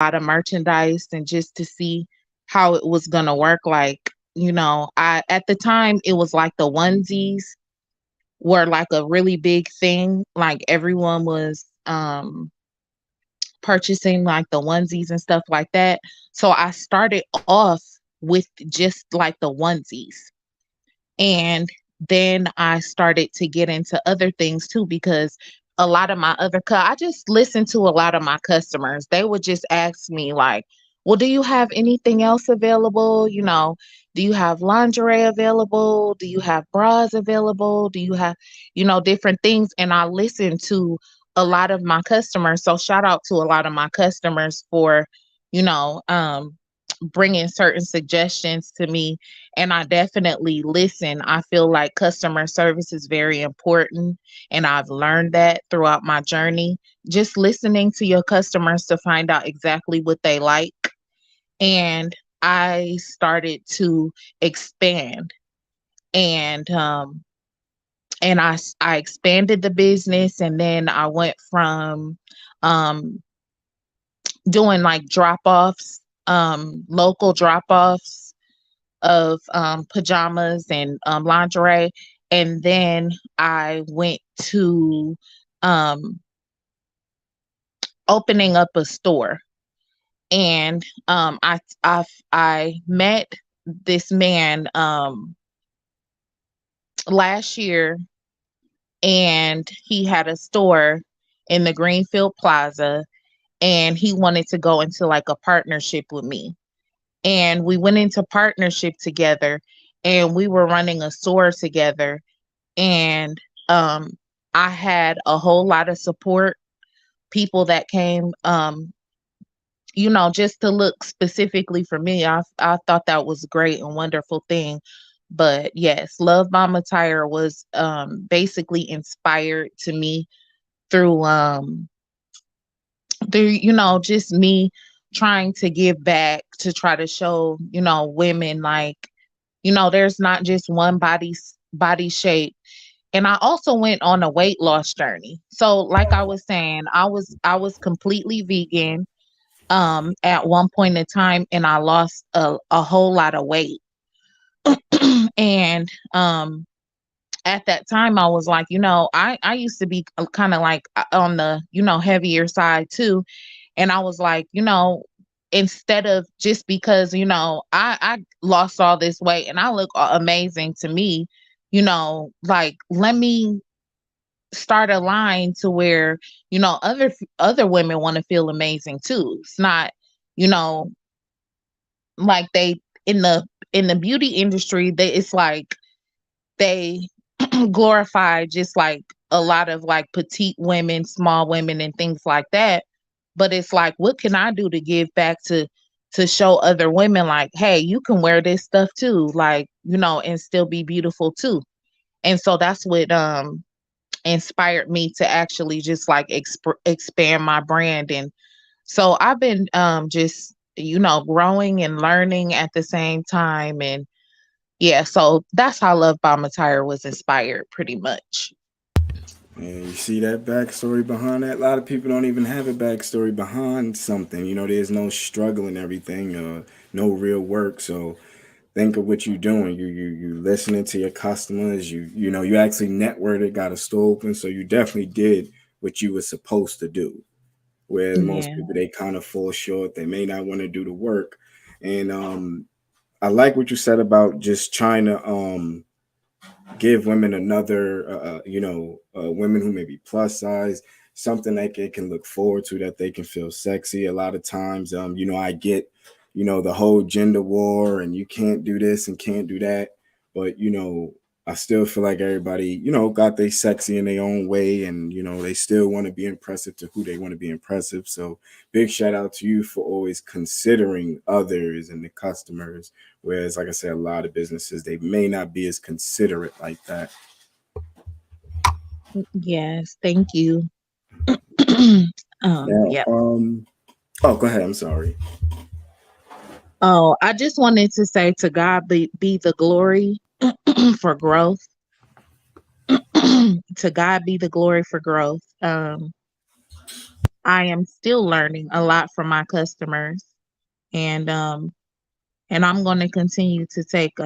lot of merchandise and just to see how it was gonna work. Like, I at the time it was like the onesies were like a really big thing. Like everyone was purchasing like the onesies and stuff like that. So I started off with just like the onesies. And then I started to get into other things too because a lot of my I just listened to a lot of my customers. They would just ask me like, "Well, do you have anything else available? Do you have lingerie available? Do you have bras available? Do you have, different things?" And I listened to a lot of my customers. So shout out to a lot of my customers for, you know, um bringing certain suggestions to me, and I definitely listen. I feel like customer service is very important, and I've learned that throughout my journey. Just listening to your customers to find out exactly what they like. And I started to expand, and I expanded the business, and then I went from um doing like drop-offs, local drop-offs of pajamas and lingerie. And then I went to um, opening up a store. And I met this man last year, and he had a store in the Greenfield Plaza, and he wanted to go into like a partnership with me. And we went into partnership together, and we were running a store together. And um I had a whole lot of support, people that came, just to look specifically for me. I thought that was a great and wonderful thing. But yes, Love Bomb Attire was basically inspired to me through just me trying to give back, to try to show, women like, there's not just one body shape. And I also went on a weight loss journey. So like I was saying, I was completely vegan at one point in time, and I lost a whole lot of weight. And at that time I was like, I used to be kind of like on the, heavier side too. And I was like, instead of, just because, I lost all this weight and I look amazing to me, like, let me start a line to where, other women want to feel amazing too. It's not, you know, like they in the beauty industry, it's like they glorify just like a lot of like petite women, small women, and things like that. But it's like, what can I do to give back, to show other women like, hey, you can wear this stuff too, like, and still be beautiful too. And so that's what inspired me to actually just like expand my brand. And so I've been just, growing and learning at the same time. And yeah, so that's how Love Bomb Attire was inspired, pretty much. And you see that backstory behind that? A lot of people don't even have a backstory behind something. There's no struggle and everything, no real work. So think of what you're doing. You listening to your customers. You actually networked, got a store open. So you definitely did what you were supposed to do. Whereas most Yeah. people, they kind of fall short. They may not want to do the work. And I like what you said about just trying to give women another, women who may be plus size, something that they can look forward to, that they can feel sexy. A lot of times, I get, the whole gender war and you can't do this and can't do that. But, I still feel like everybody, got they sexy in their own way, and, they still want to be impressive to who they want to be impressive. So big shout out to you for always considering others and the customers. Whereas, like I said, a lot of businesses, they may not be as considerate like that. Yes, thank you. Now, Yeah. oh, go ahead. I'm sorry. Oh, I just wanted to say, to God be the glory for growth. To God be the glory for growth. I am still learning a lot from my customers, and I'm going to continue to take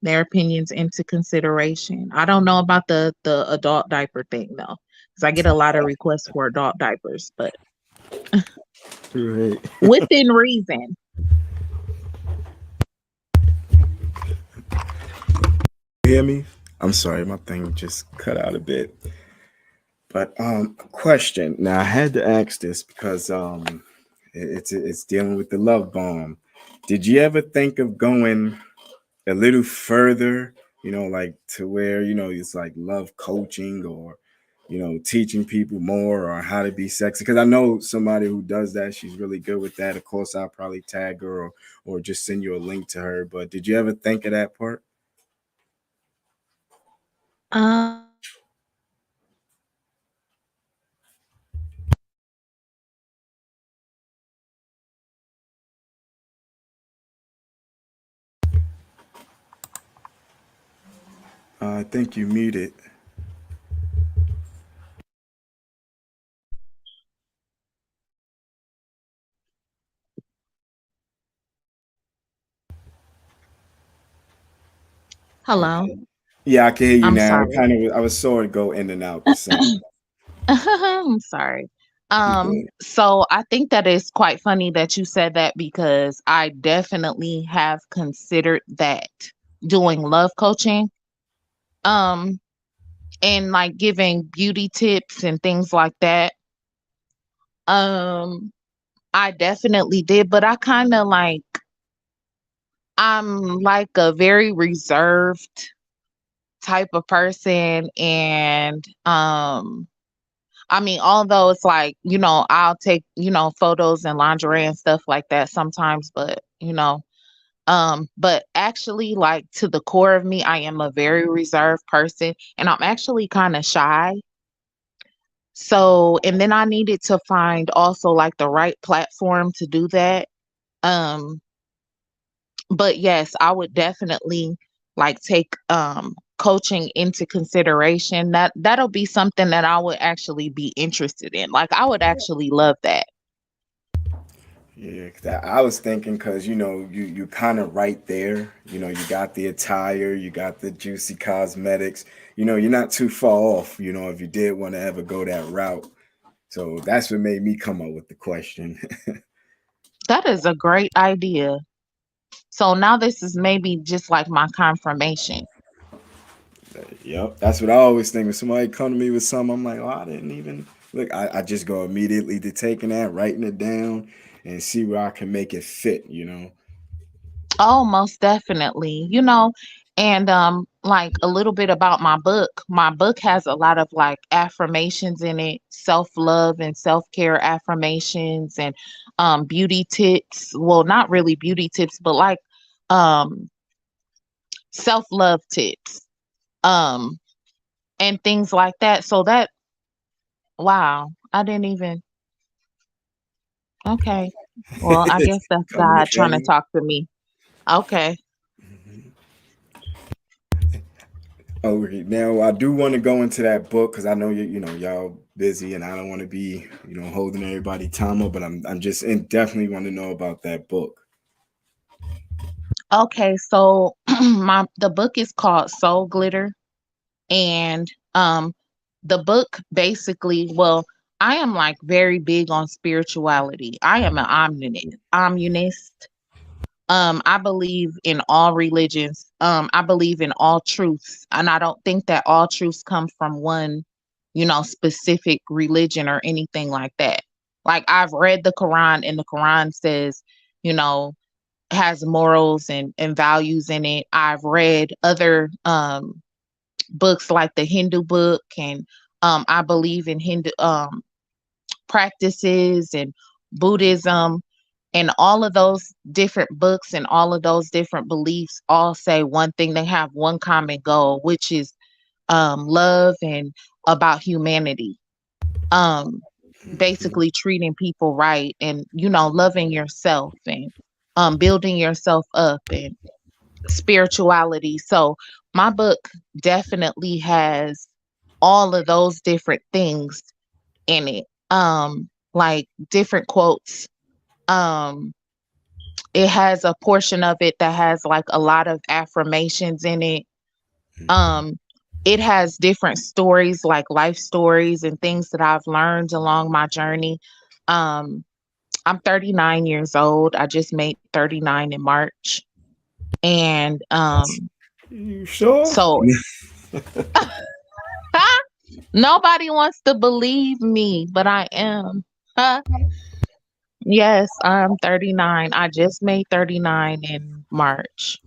their opinions into consideration. I don't know about the adult diaper thing though, because I get a lot of requests for adult diapers, but Right. within reason. Hear me? I'm sorry, my thing just cut out a bit. But question. Now I had to ask this because it's dealing with the love bomb. Did you ever think of going a little further, like to where, it's like love coaching or, teaching people more or how to be sexy? Because I know somebody who does that. She's really good with that. Of course, I'll probably tag her or just send you a link to her. But did you ever think of that part? I think you muted. Hello. Yeah, I can hear you I'm now. sorry. I was saw it go in and out the same. I'm sorry. You good? So I think that it's quite funny that you said that because I definitely have considered that doing love coaching, um, and like giving beauty tips and things like that. Um, I definitely did, but I kind of like I'm like a very reserved type of person, and I mean, although it's like, I'll take, photos and lingerie and stuff like that sometimes, but but actually like to the core of me, I am a very reserved person and I'm actually kind of shy. So, and then I needed to find also like the right platform to do that. Um, but yes, I would definitely like take coaching into consideration. That'll be something that I would actually be interested in. Like I would actually love that. Yeah, 'cause I was thinking because you kind of right there. You got the attire, you got the juicy cosmetics. You're not too far off. If you did want to ever go that route. So that's what made me come up with the question. That is a great idea. So now this is maybe just like my confirmation. Yep, that's what I always think. When somebody come to me with something, I'm like, oh, I didn't even look. I just go immediately to taking that, writing it down, and see where I can make it fit. Oh, most definitely. And like a little bit about my book. My book has a lot of like affirmations in it, self-love and self-care affirmations and beauty tips. Well, not really beauty tips, but like um self-love tips. Um and things like that. So that wow, I didn't even okay. Well, I guess that's Coming God trying to together. talk to me. Okay. Okay, now I do want to go into that book because I know y'all busy and I don't want to be holding everybody time up, but I'm just definitely want to know about that book. Okay, so the book is called Soul Glitter, and the book basically, well, I am like very big on spirituality. I am an omnist. I believe in all religions. I believe in all truths, and I don't think that all truths come from one, specific religion or anything like that. Like I've read the Quran, and the Quran says, you know, has morals and values in it. I've read other books like the Hindu book, and I believe in Hindu practices and Buddhism, and all of those different books and all of those different beliefs all say one thing. They have one common goal, which is love and about humanity. Um, Basically treating people right, and loving yourself, and building yourself up, and spirituality. So my book definitely has all of those different things in it. like different quotes. Um, it has a portion of it that has like a lot of affirmations in it. Mhm. Um, it has different stories, like life stories and things that I've learned along my journey. Um, I'm 39 years old. I just made 39 in March. And That's you sure? so nobody wants to believe me, but I am. Yes, I'm 39. I just made 39 in March.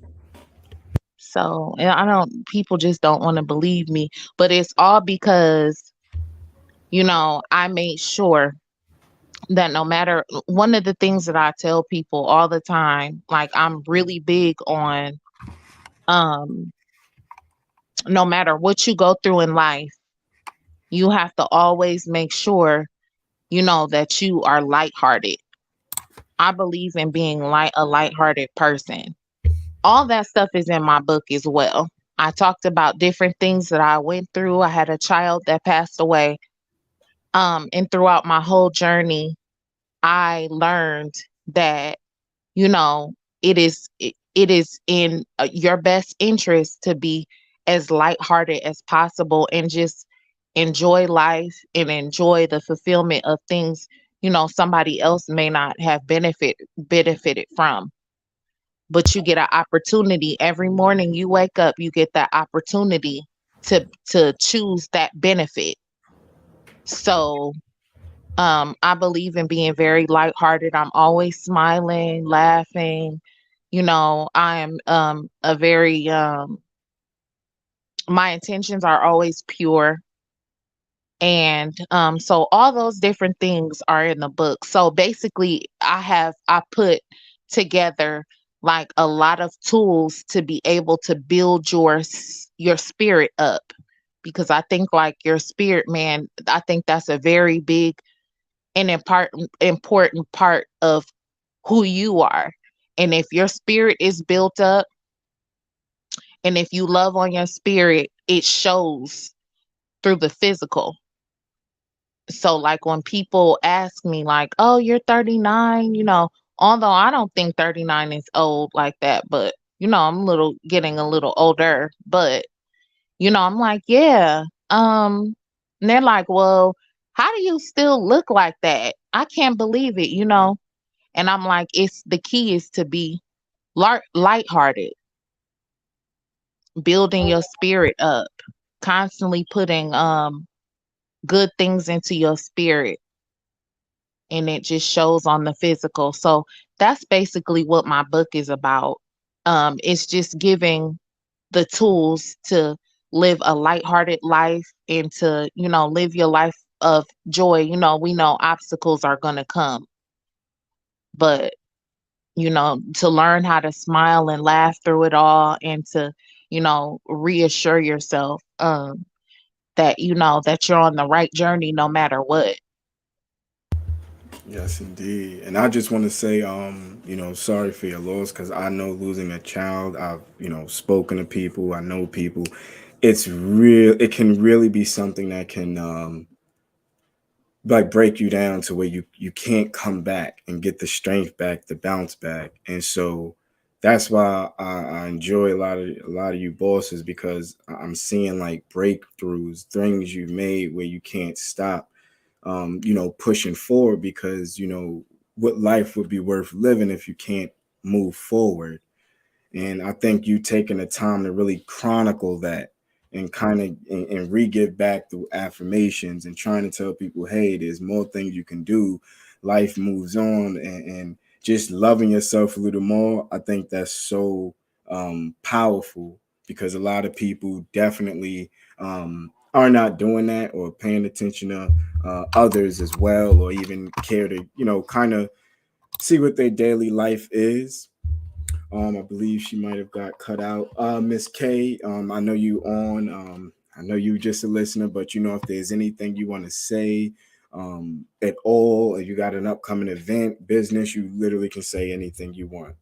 So, and I don't, people just don't want to believe me, but it's all because, I made sure that no matter one of the things that I tell people all the time, like I'm really big on, um, no matter what you go through in life, you have to always make sure, that you are lighthearted. I believe in being a lighthearted person. All that stuff is in my book as well. I talked about different things that I went through. I had a child that passed away. And throughout my whole journey, I learned that, you know, it is in your best interest to be as lighthearted as possible and just enjoy life and enjoy the fulfillment of things, somebody else may not have benefited from. But you get an opportunity every morning you wake up, you get that opportunity to choose that benefit. So I believe in being very lighthearted. I'm always smiling, laughing. I am a very my intentions are always pure. And so all those different things are in the book. So basically I put together like a lot of tools to be able to build your spirit up, because I think like your spirit, man, I think that's a very big and important part of who you are. And if your spirit is built up and if you love on your spirit, it shows through the physical. So like when people ask me like, "Oh, you're 39," although I don't think 39 is old like that, but I'm getting a little older, but I'm like, "Yeah." And they're like, "Well, how do you still look like that? I can't believe it." And I'm like, "It's the key is to be lighthearted, building your spirit up, constantly putting good things into your spirit, and it just shows on the physical." So that's basically what my book is about. It's just giving the tools to live a lighthearted life and to, live your life of joy. We know obstacles are going to come, but, to learn how to smile and laugh through it all and to, reassure yourself that, that you're on the right journey no matter what. Yes, indeed. And I just want to say, sorry for your loss because I know losing a child. I've, spoken to people. I know people. It's real. It can really be something that can, like break you down to where you can't come back and get the strength back to bounce back. And so that's why I enjoy a lot of you bosses because I'm seeing like breakthroughs, things you've made where you can't stop pushing forward because what life would be worth living if you can't move forward. And I think you taking the time to really chronicle that and kind of and re-give back through affirmations and trying to tell people, hey, there's more things you can do. Life moves on, and just loving yourself a little more. I think that's so powerful because a lot of people definitely are not doing that or paying attention to others as well, or even care to kind of see what their daily life is. I believe she might have got cut out. Miss K, I know you on. I know you just a listener, but if there's anything you want to say at all, if you got an upcoming event, business, you literally can say anything you want.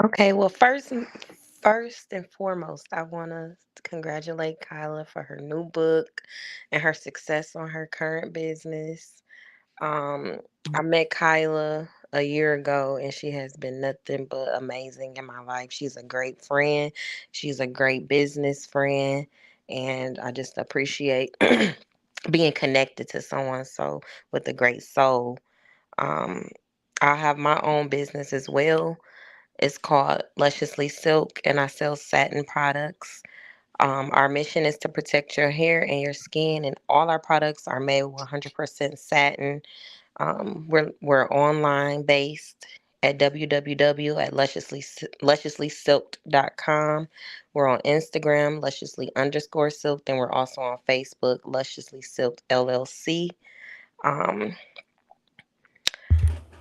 Okay, well, first and foremost, I want to congratulate Kyla for her new book and her success on her current business. Um, I met Kyla a year ago, and she has been nothing but amazing in my life. She's a great friend. She's a great business friend, and I just appreciate being connected to someone so with a great soul. Um, I have my own business as well. It's called Lusciously Silk, and I sell satin products. Our mission is to protect your hair and your skin, and all our products are made with 100% satin. We're online based at www at lusciouslysilked.com. We're on Instagram, lusciously underscore silked, and we're also on Facebook, Lusciously Silked LLC. Um,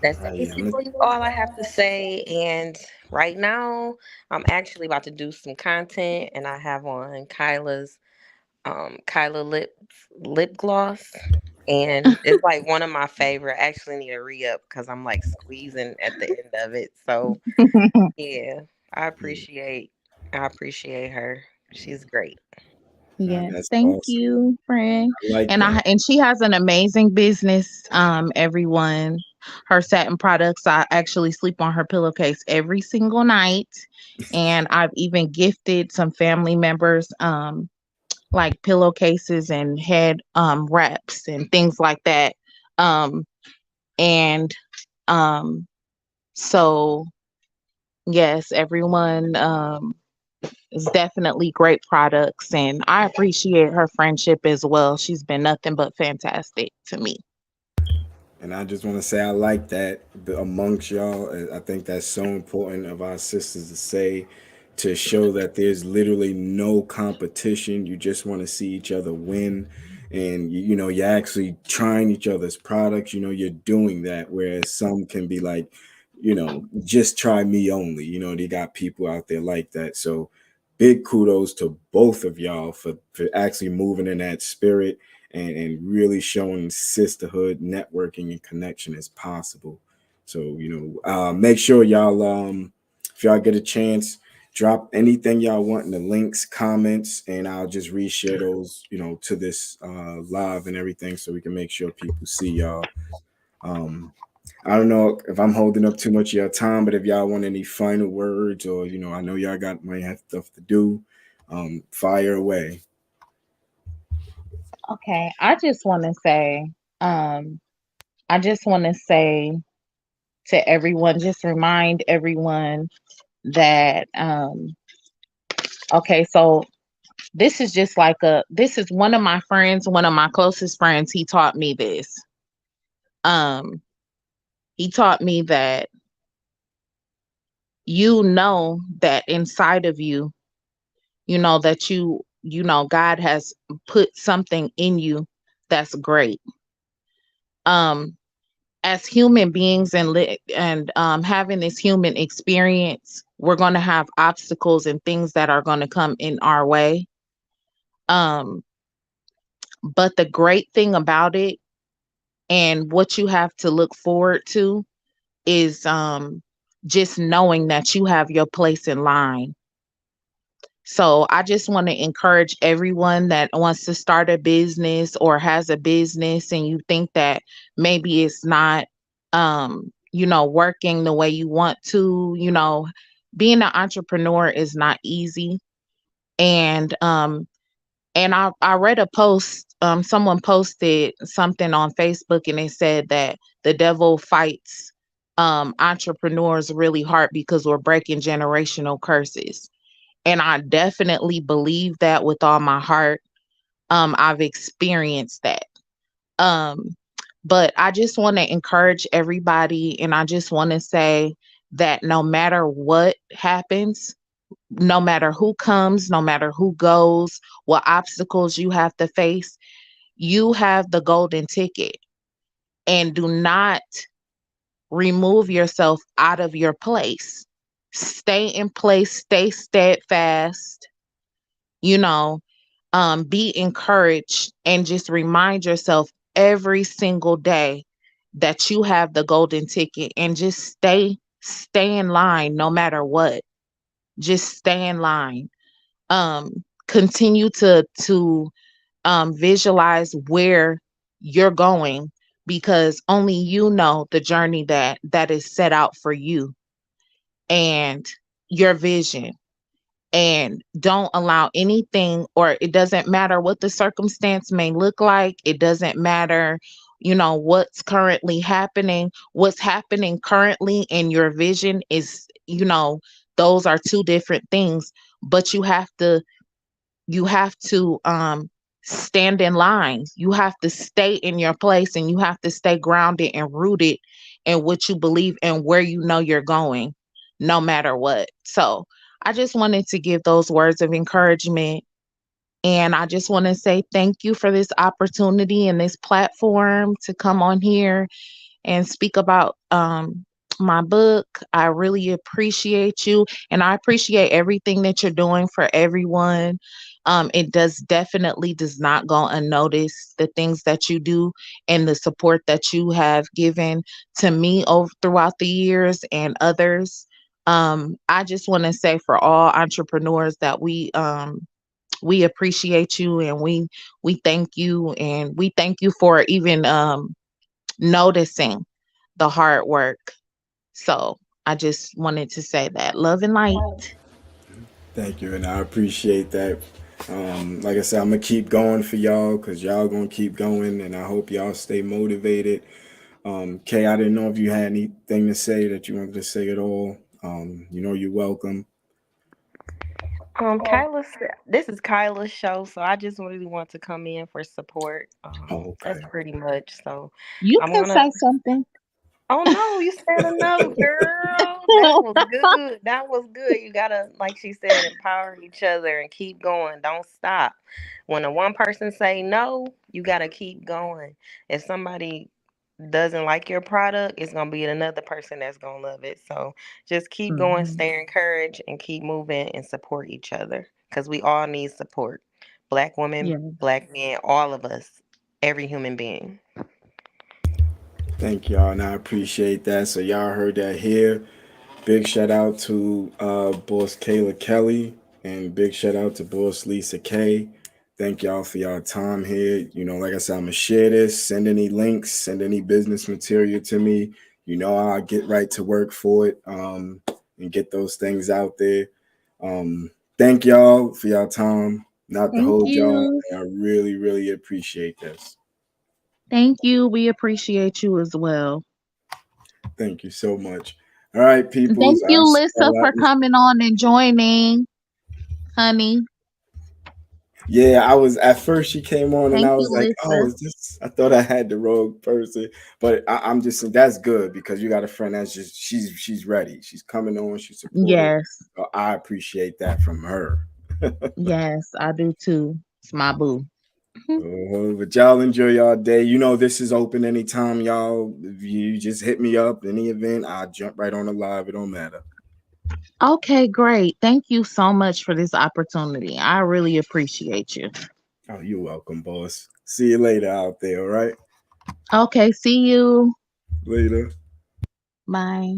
that's Yeah, basically all I have to say. And right now, I'm actually about to do some content, and I have on Kyla lip gloss, and it's like one of my favorite. I actually need to re up because I'm like squeezing at the end of it. So yeah, I yeah, appreciate I appreciate her. She's great. Yes, that's thank awesome. you, friend. I like And that. she has an amazing business. Everyone, her satin products. I actually sleep on her pillowcase every single night, and I've even gifted some family members like pillowcases and head wraps and things like that. Um, and um, so yes, everyone. It's definitely great products, and I appreciate her friendship as well. She's been nothing but fantastic to me. And I just want to say I like that amongst y'all. I think that's so important of our sisters to say, to show that there's literally no competition. You just want to see each other win, and you know you're actually trying each other's products. You know you're doing that, whereas some can be like, you know, just try me only. You know they got people out there like that. So big kudos to both of y'all for actually moving in that spirit and really showing sisterhood, networking, and connection is possible. So make sure y'all if y'all get a chance, drop anything y'all want in the links, comments, and I'll just reshare those to this live and everything so we can make sure people see y'all. Um, I don't know if I'm holding up too much of your time, but if y'all want any final words or I know y'all might have stuff to do, fire away. Okay, um, I just want to say to everyone, just remind everyone that, okay, so this is one of my friends, one of my closest friends. He taught me this. Um, he taught me that that inside of you, that God has put something in you that's great. Um, as human beings and having this human experience, we're going to have obstacles and things that are going to come in our way. Um, but the great thing about it and what you have to look forward to is just knowing that you have your place in line. So I just want to encourage everyone that wants to start a business or has a business and you think that maybe it's not working the way you want to, being an entrepreneur is not easy. And I read a post, someone posted something on Facebook and they said that the devil fights entrepreneurs really hard because we're breaking generational curses. And I definitely believe that with all my heart. I've experienced that. Um, but I just want to encourage everybody and I just want to say that no matter what happens, no matter who comes, no matter who goes, what obstacles you have to face, you have the golden ticket. And do not remove yourself out of your place. Stay in place, stay steadfast, you know, be encouraged and just remind yourself every single day that you have the golden ticket and just stay in line no matter what. Just stay in line. Continue to visualize where you're going, because only you know the journey that is set out for you and your vision. And don't allow anything, or it doesn't matter what the circumstance may look like. It doesn't matter, what's currently happening. What's happening currently in your vision is, those are two different things. But you have to stand in line. You have to stay in your place, and you have to stay grounded and rooted in what you believe and where you know you're going, no matter what. So I just wanted to give those words of encouragement. And I just want to say thank you for this opportunity and this platform to come on here and speak about my book. I really appreciate you, and I appreciate everything that you're doing for everyone. It does not go unnoticed, the things that you do and the support that you have given to me over throughout the years and others. I just want to say for all entrepreneurs that we appreciate you, and we thank you, and we thank you for even noticing the hard work. So I just wanted to say that. Love and light. Thank you, and I appreciate that. Like I said, I'm gonna keep going for y'all because y'all gonna keep going, and I hope y'all stay motivated. Kay, I didn't know if you had anything to say that you wanted to say at all. You're welcome. This is Kyla's show, so I just really want to come in for support. Oh, That's okay. pretty much. So You I'm can gonna. say something. Oh no, you said enough, girl. That was good. That was good. You gotta, like she said, empower each other and keep going. Don't stop. When a one person say no, you gotta keep going. If somebody doesn't like your product, it's gonna be another person that's gonna love it. So just keep going, Mhm. stay encouraged, and keep moving and support each other because we all need support. Black women, Yeah. black men, all of us, every human being. Thank y'all, and I appreciate that. So y'all heard that here. Big shout out to Boss Kailah Kelley, and big shout out to Boss Lisa K. Thank y'all for y'all time here. Like I said, I'm gonna share this. Send any links, send any business material to me. I'll get right to work for it, and get those things out there. Thank y'all for y'all time. Not to Thank hold y'all. you. I really, really appreciate this. Thank you. We appreciate you as well. Thank you so much. All right, And peoples. thank you, I'll see Lissa, y'all for coming on and joining, honey. Yeah, I was at first. She came on, and Thank I you, was like, "Oh, Lissa. is this?" I thought I had the wrong person, but I'm just that's good because you got a friend that's just she's ready. She's coming on. She's supportive. Yes. So I appreciate that from her. Yes, I do too. It's my boo. But y'all enjoy y'all day. This is open anytime, y'all. If you just hit me up, any event, I'll jump right on the live. It don't matter. Okay, great. Thank you so much for this opportunity. I really appreciate you. Oh, you're welcome, boss. See you later out there. All right, Okay, see you. later. Bye.